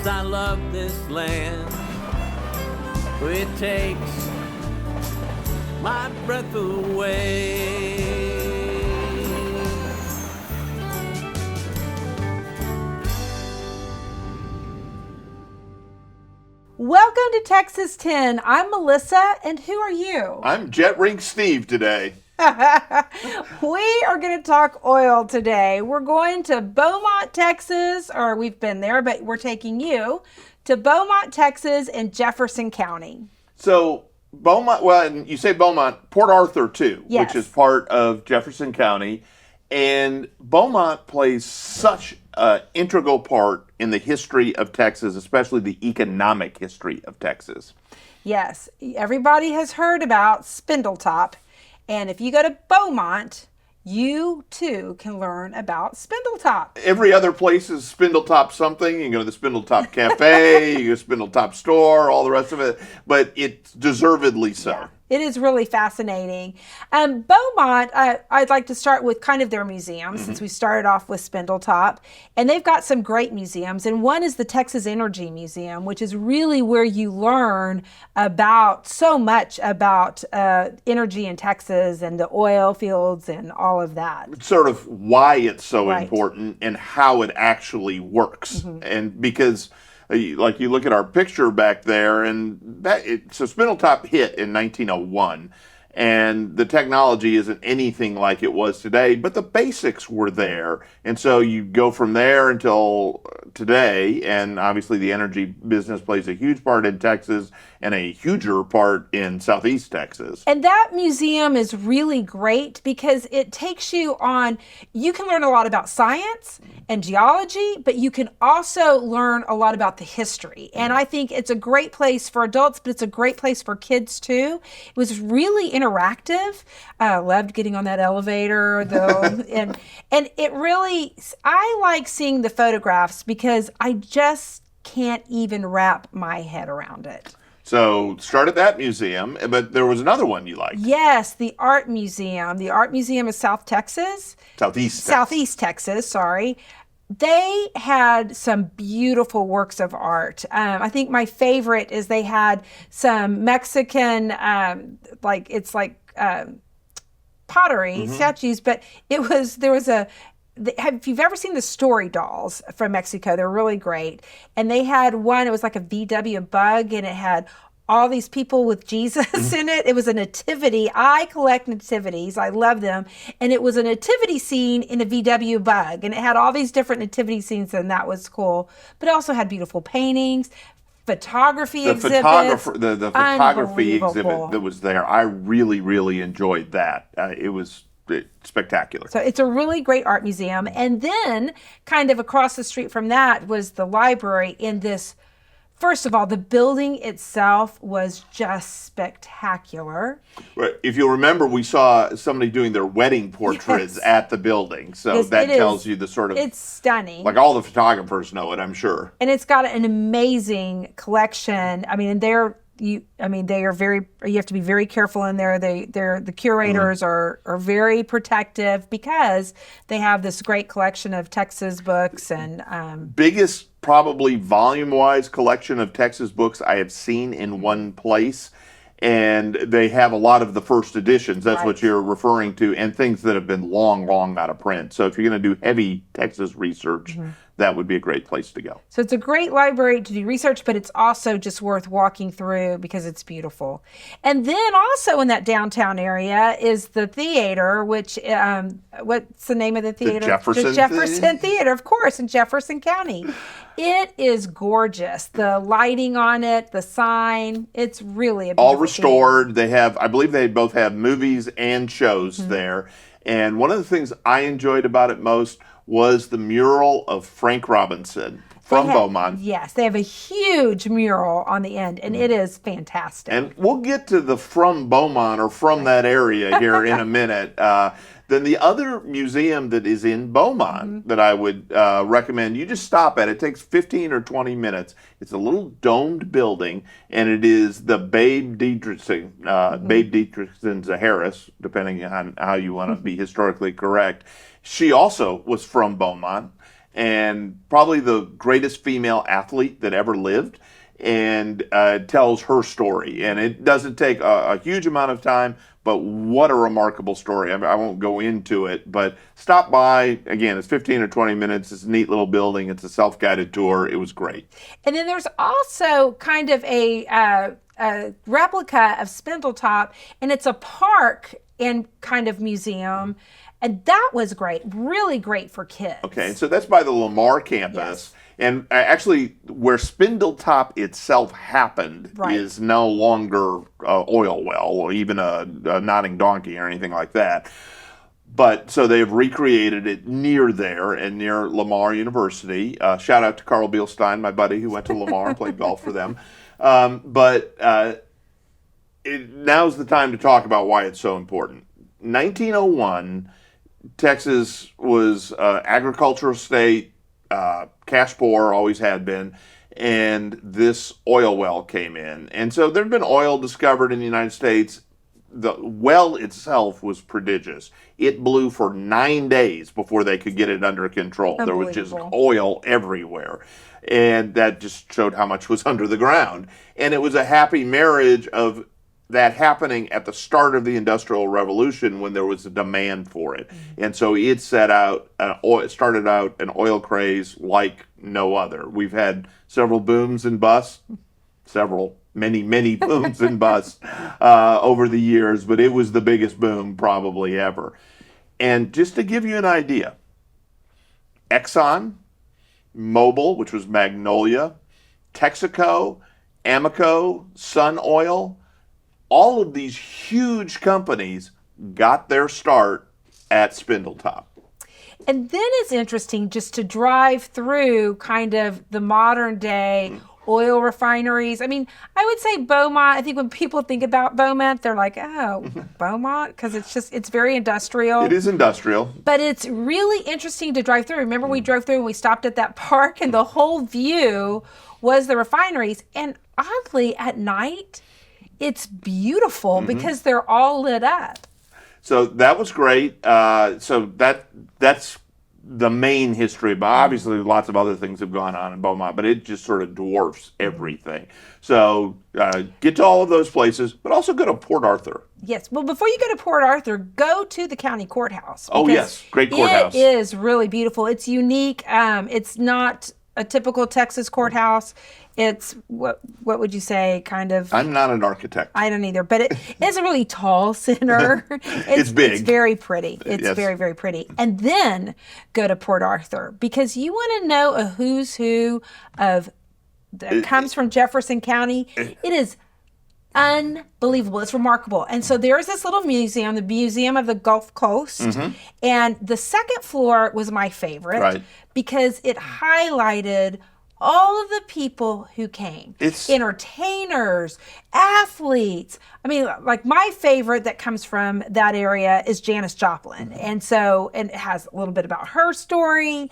I love this land. It takes my breath away. Welcome to Texas 10. I'm M'Lissa, and who are you? I'm Jet Rink Steve today. We are going to talk oil today. We're going to Beaumont, Texas, or we've been there, but we're taking you to Beaumont, Texas and Jefferson County. So Beaumont, well, and you say Beaumont, Port Arthur too, Yes. which is part of Jefferson County. And Beaumont plays such an integral part in the history of Texas, especially the economic history of Texas. Yes, everybody has heard about Spindletop. And if you go to Beaumont, you too can learn about Spindletop. Every other place is Spindletop something. You can go to the Spindletop Cafe, you go to Spindletop store, all the rest of it. But it's deservedly so. Yeah. It is really fascinating. Beaumont, I'd like to start with kind of their museum, since we started off with Spindletop. And they've got some great museums. And one is the Texas Energy Museum, which is really where you learn about so much about energy in Texas and the oil fields and all of that. Sort of why it's so Right. important and how it actually works. And because like you look at our picture back there, and so Spindletop hit in 1901, and the technology isn't anything like it was today, but the basics were there. And so you go from there until today, and obviously the energy business plays a huge part in Texas and a huger part in Southeast Texas. And that museum is really great because it takes you on, you can learn a lot about science and geology, but you can also learn a lot about the history. And I think it's a great place for adults, but it's a great place for kids too. It was really interactive. I loved getting on that elevator though. and it really, I like seeing the photographs because I just can't even wrap my head around it. So start at that museum, but there was another one you liked. Yes, the Art Museum. The Art Museum of Southeast Texas. Southeast Texas, sorry. They had some beautiful works of art. I think my favorite is they had some Mexican, pottery statues, but if you've ever seen the story dolls from Mexico, they're really great. And they had one, it was like a VW bug, and it had all these people with Jesus in it. It was a nativity. I collect nativities. I love them. And it was a nativity scene in a VW bug. And it had all these different nativity scenes, and that was cool. But it also had beautiful paintings, photography exhibits. The photography exhibit that was there, I really, really enjoyed that. It was spectacular. So it's a really great art museum. And then kind of across the street from that was the library in this. First of all, the building itself was just spectacular. If you'll remember, we saw somebody doing their wedding portraits at the building. So Yes, that it tells is. You the sort of... It's stunning. Like all the photographers know it, I'm sure. And it's got an amazing collection. I mean, they are very, you have to be very careful in there. The curators are very protective because they have this great collection of Texas books and biggest probably volume-wise collection of Texas books I have seen in one place. And they have a lot of the first editions. That's Right. what you're referring to, and things that have been long out of print. So if you're going to do heavy Texas research, that would be a great place to go. So it's a great library to do research, but it's also just worth walking through because it's beautiful. And then also in that downtown area is the theater, which, what's the name of the theater? Jefferson The Jefferson Theater, of course, in Jefferson County. It is gorgeous. The lighting on it, the sign, it's really a beautiful All restored. They have, I believe they both have movies and shows there. And one of the things I enjoyed about it most was the mural of Frank Robinson from Beaumont. Yes, they have a huge mural on the end, and it is fantastic. And we'll get to the from Beaumont or from that area here in a minute. Then the other museum that is in Beaumont that I would recommend you just stop at. It takes 15 or 20 minutes. It's a little domed building, and it is the Babe Dietrichson, Babe Dietrichson Zaharis, depending on how you want to be historically correct. She also was from Beaumont. and probably the greatest female athlete that ever lived, and tells her story. And it doesn't take a huge amount of time, but what a remarkable story. I won't go into it, but stop by. Again, it's 15 or 20 minutes. It's a neat little building. It's a self-guided tour. It was great. And then there's also kind of a replica of Spindletop, and it's a park and kind of museum. And that was great, really great for kids. Okay, so that's by the Lamar campus. Yes. And actually, where Spindletop itself happened is no longer oil well, or even a nodding donkey or anything like that. But so they've recreated it near there and near Lamar University. Shout out to Carl Bielstein, my buddy who went to Lamar and played golf for them. But now's the time to talk about why it's so important. 1901, Texas was agricultural state, cash poor, always had been, and this oil well came in. And so there had been oil discovered in the United States. The well itself was prodigious. It blew for 9 days before they could get it under control. There was just oil everywhere. And that just showed how much was under the ground. And it was a happy marriage of that happening at the start of the Industrial Revolution when there was a demand for it. And so it started out an oil craze like no other. We've had several booms and busts, many booms and busts over the years, but it was the biggest boom probably ever. And just to give you an idea, Exxon, Mobil, which was Magnolia, Texaco, Amoco, Sun Oil, all of these huge companies got their start at Spindletop. And then it's interesting just to drive through kind of the modern day oil refineries. I mean, I would say Beaumont. I think when people think about Beaumont, they're like, oh, Beaumont, because it's very industrial. It is industrial. But it's really interesting to drive through. Remember we drove through and we stopped at that park and the whole view was the refineries. And oddly, at night, it's beautiful because they're all lit up. So that was great. So that's the main history. But obviously, lots of other things have gone on in Beaumont, but it just sort of dwarfs everything. So get to all of those places, but also go to Port Arthur. Yes. Well, before you go to Port Arthur, go to the county courthouse. Oh, yes. Great courthouse. It is really beautiful. It's unique. It's not a typical Texas courthouse. It's, what would you say, kind of... I'm not an architect. I don't either, but it's a really tall center. It's big. It's very pretty. It's Yes. very, very pretty. And then go to Port Arthur, because you want to know a who's who of that comes from Jefferson County. It is unbelievable. It's remarkable. And so there's this little museum, the Museum of the Gulf Coast. And the second floor was my favorite because it highlighted all of the people who came. It's entertainers, athletes. I mean, like my favorite that comes from that area is Janis Joplin. And so, and it has a little bit about her story.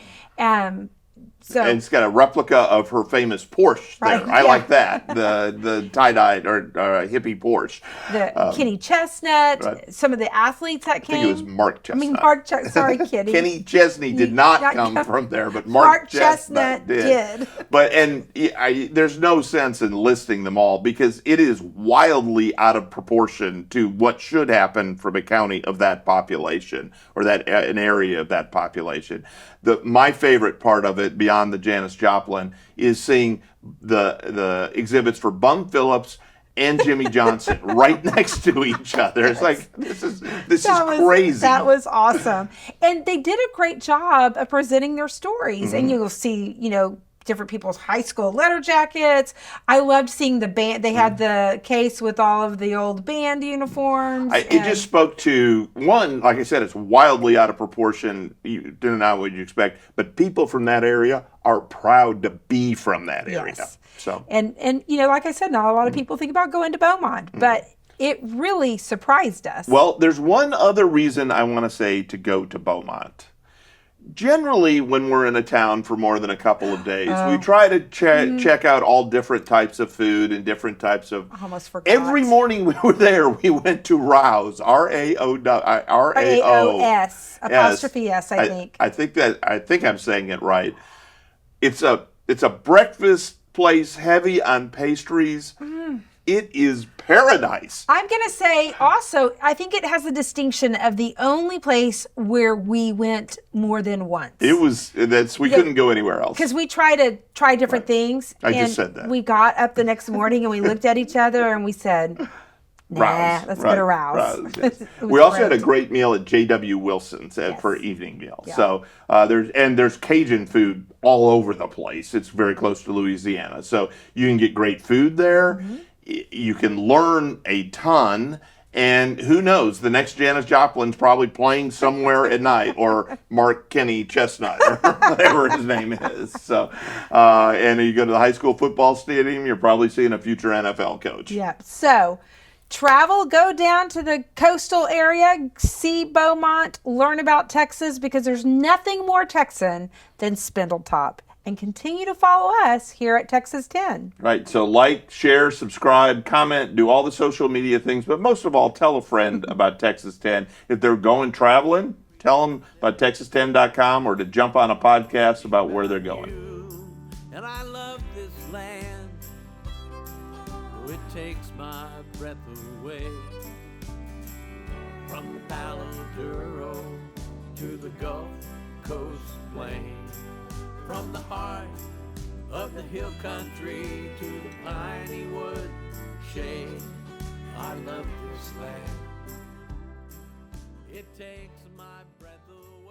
So, and it's got a replica of her famous Porsche there. I like that. The tie-dyed or hippie Porsche. The Kenny Chestnut, some of the athletes that came. I think it was Mark Chestnut. I mean, Mark Chestnut. Sorry, Kenny. Kenny Chesney did not come from there, but Mark Chestnut did. But there's no sense in listing them all because it is wildly out of proportion to what should happen from a county of that population or that an area of that population. My favorite part of it, beyond the Janis Joplin, is seeing the exhibits for Bum Phillips and Jimmy Johnson right next to each other. It's like this is crazy. That was awesome, and they did a great job of presenting their stories. And you'll see, different people's high school letter jackets. I loved seeing the band. They had the case with all of the old band uniforms. It just spoke to, one, like I said, it's wildly out of proportion. You do not what you expect, but people from that area are proud to be from that area. Yes. So and like I said, not a lot of people think about going to Beaumont, but it really surprised us. Well, there's one other reason I want to say to go to Beaumont. generally, when we're in a town for more than a couple of days, we try to check out all different types of food and different types of. I almost forgot. Every morning we were there, we went to Rao's, Raos, apostrophe S, I think. I think I'm saying it right. It's a breakfast place heavy on pastries. It is paradise. I'm going to say also, I think it has the distinction of the only place where we went more than once. We couldn't go anywhere else. Because we try different things. I just said that. We got up the next morning and we looked at each other and we said, Rouse. Let's go to Rouse. Yes. We also had a great meal at J.W. Wilson's for evening meal. Yeah. So there's Cajun food all over the place. It's very close to Louisiana. So you can get great food there. Mm-hmm. You can learn a ton, and who knows, the next Janis Joplin's probably playing somewhere at night, or Mark Kenny Chestnut, or whatever his name is. So, and you go to the high school football stadium, you're probably seeing a future NFL coach. Yeah. So, go down to the coastal area, see Beaumont, learn about Texas, because there's nothing more Texan than Spindletop. And continue to follow us here at Texas 10. Right. So like, share, subscribe, comment, do all the social media things. But most of all, tell a friend about Texas 10. If they're going traveling, tell them about Texas10.com or to jump on a podcast about where they're going. And I love this land. It takes my breath away. From the Palo Duro to the Gulf Coast plain. From the heart of the hill country to the piney wood shade, I love this land. It takes my breath away.